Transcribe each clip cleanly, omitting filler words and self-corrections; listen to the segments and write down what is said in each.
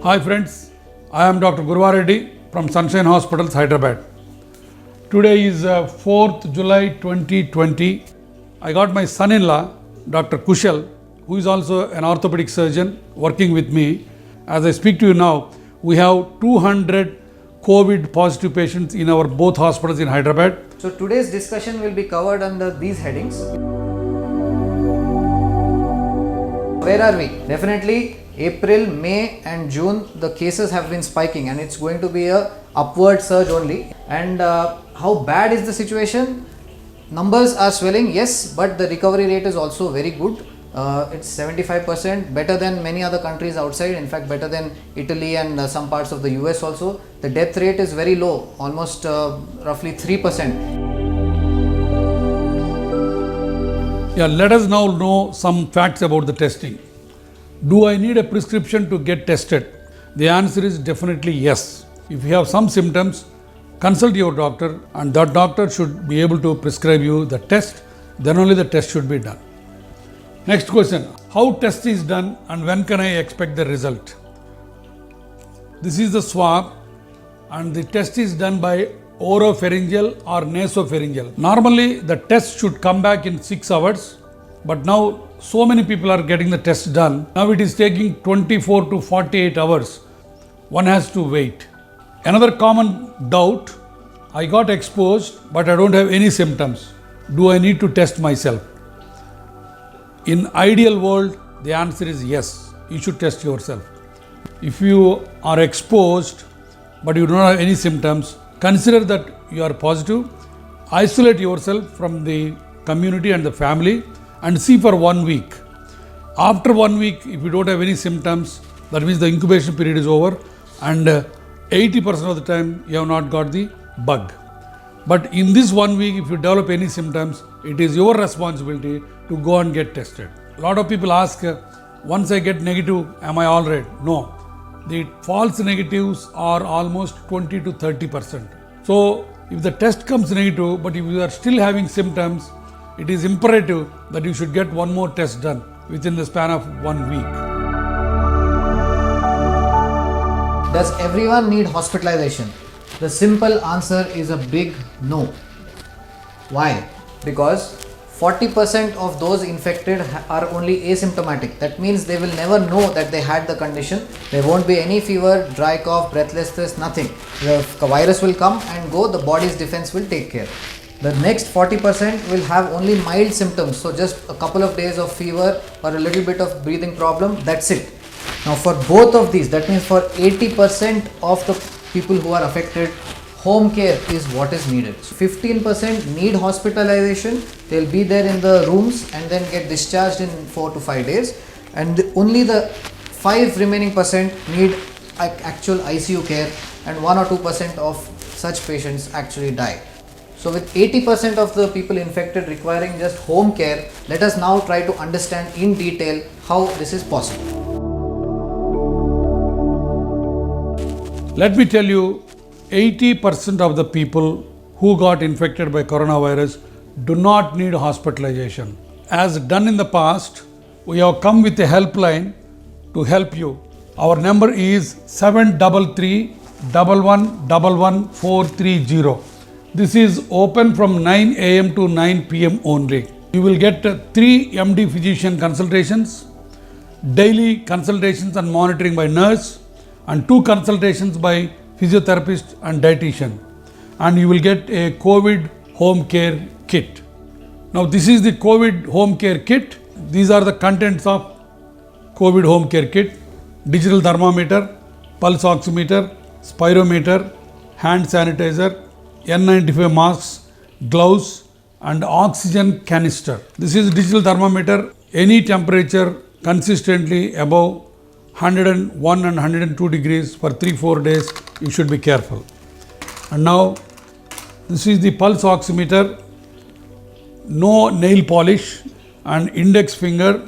Hi friends, I am Dr. Gurvareddy from Sunshine Hospitals, Hyderabad. Today is 4th July 2020. I got my son-in-law, Dr. Kushal, who is also an orthopedic surgeon working with me. As I speak to you now, we have 200 COVID positive patients in our both hospitals in Hyderabad. So today's discussion will be covered under these headings. Where are we? Definitely April, May and June the cases have been spiking and it's going to be a upward surge only. And how bad is the situation? Numbers are swelling, yes, but the recovery rate is also very good. It's 75%, better than many other countries outside, in fact better than Italy and some parts of the US also. The death rate is very low, almost roughly 3%. Yeah, let us now know some facts about the testing. Do I need a prescription to get tested? The answer is definitely yes. If you have some symptoms, consult your doctor and that doctor should be able to prescribe you the test, then only the test should be done. Next question, how test is done and when can I expect the result? This is the swab and the test is done by oropharyngeal or nasopharyngeal. Normally the test should come back in 6 hours, but now so many people are getting the test done. Now it is taking 24 to 48 hours. One has to wait. Another common doubt, I got exposed but I don't have any symptoms. Do I need to test myself? In ideal world, the answer is yes, you should test yourself. If you are exposed but you don't have any symptoms, consider that you are positive, isolate yourself from the community and the family and see for 1 week. After 1 week, if you don't have any symptoms, that means the incubation period is over and 80% of the time you have not got the bug. But in this 1 week, if you develop any symptoms, it is your responsibility to go and get tested. A lot of people ask, once I get negative, am I all right? No. The false negatives are almost 20 to 30%. So, if the test comes negative, but if you are still having symptoms, it is imperative that you should get one more test done within the span of 1 week. Does everyone need hospitalization? The simple answer is a big no. Why? Because 40% of those infected are only asymptomatic. That means they will never know that they had the condition. There won't be any fever, dry cough, breathlessness, nothing. The virus will come and go, the body's defense will take care. The next 40% will have only mild symptoms, so just a couple of days of fever or a little bit of breathing problem, that's it. Now for both of these, that means for 80% of the people who are affected, home care is what is needed. So 15% need hospitalization, they'll be there in the rooms and then get discharged in 4 to 5 days, and only the 5 remaining percent need actual ICU care, and 1 or 2% of such patients actually die. So with 80% of the people infected requiring just home care, let us now try to understand in detail how this is possible. Let me tell you, 80% of the people who got infected by coronavirus do not need hospitalization. As done in the past, we have come with a helpline to help you. Our number is 733 11 430. This is open from 9 a.m. to 9 p.m. only. You will get 3 MD physician consultations, daily consultations and monitoring by nurse, and 2 consultations by physiotherapist and dietitian. And you will get a COVID home care kit. Now this is the COVID home care kit. These are the contents of COVID home care kit: digital thermometer, pulse oximeter, spirometer, hand sanitizer, N95 masks, gloves and oxygen canister. This is digital thermometer. Any temperature consistently above 101 and 102 degrees for 3-4 days, you should be careful. And now this is the pulse oximeter. No nail polish and index finger,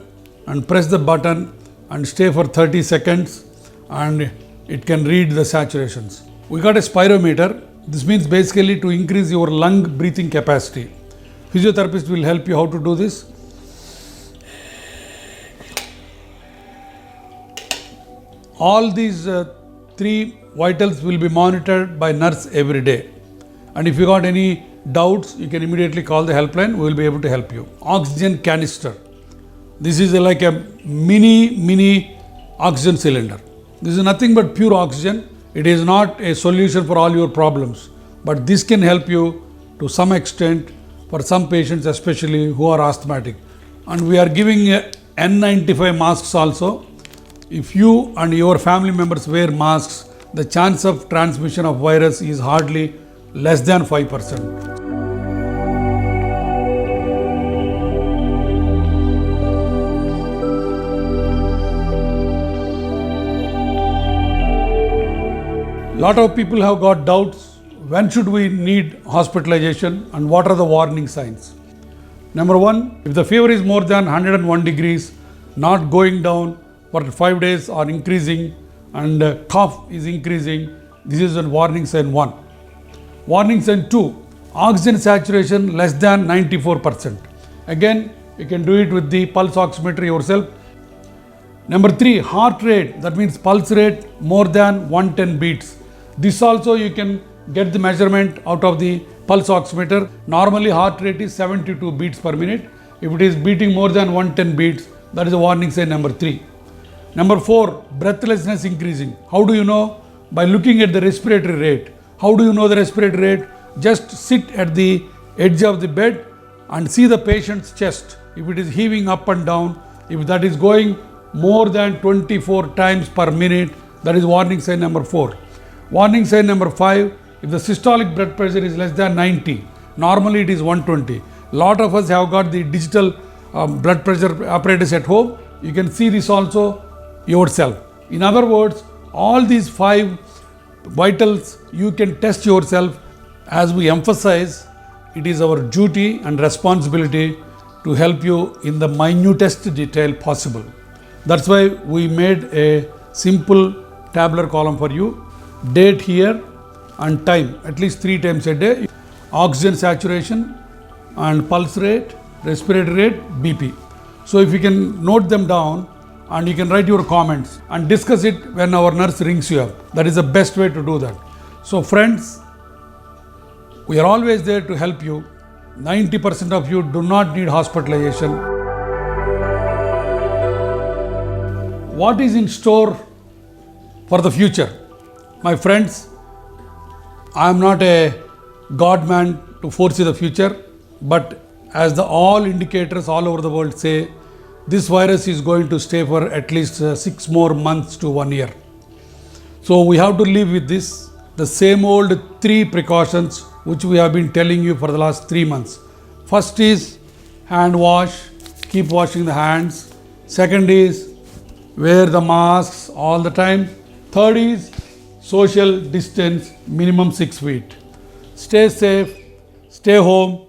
and press the button and stay for 30 seconds and it can read the saturations. We got a spirometer. This means basically to increase your lung breathing capacity. Physiotherapist will help you how to do this. All these three vitals will be monitored by nurse every day. And if you got any doubts, you can immediately call the helpline. We will be able to help you. Oxygen canister. This is like a mini oxygen cylinder. This is nothing but pure oxygen. It is not a solution for all your problems, but this can help you to some extent for some patients, especially who are asthmatic. And we are giving N95 masks also. If you and your family members wear masks, the chance of transmission of virus is hardly less than 5%. Lot of people have got doubts, when should we need hospitalization and what are the warning signs? Number one, if the fever is more than 101 degrees, not going down for 5 days or increasing, and cough is increasing, this is a warning sign 1. Warning sign 2, oxygen saturation less than 94%. Again, you can do it with the pulse oximeter yourself. Number 3, heart rate, that means pulse rate more than 110 beats. This also you can get the measurement out of the pulse oximeter. Normally heart rate is 72 beats per minute. If it is beating more than 110 beats, that is a warning sign number 3. Number 4, breathlessness increasing. How do you know? By looking at the respiratory rate. How do you know the respiratory rate? Just sit at the edge of the bed and see the patient's chest. If it is heaving up and down, if that is going more than 24 times per minute, that is warning sign number 4. Warning sign number 5, if the systolic blood pressure is less than 90, normally it is 120. Lot of us have got the digital blood pressure apparatus at home. You can see this also yourself. In other words, all these 5 vitals you can test yourself. As we emphasize, it is our duty and responsibility to help you in the minutest detail possible. That's why we made a simple tabular column for you. Date here and time, at least 3 times a day. Oxygen saturation and pulse rate, respiratory rate, BP. So if you can note them down and you can write your comments and discuss it when our nurse rings you up. That is the best way to do that. So friends, we are always there to help you. 90% of you do not need hospitalization. What is in store for the future? My friends, I am not a God man to foresee the future, but as all indicators all over the world say, this virus is going to stay for at least 6 more months to 1 year. So we have to live with this, the same old 3 precautions which we have been telling you for the last 3 months. First is hand wash, keep washing the hands. Second is wear the masks all the time. Third is social distance, minimum 6 feet. Stay safe, stay home,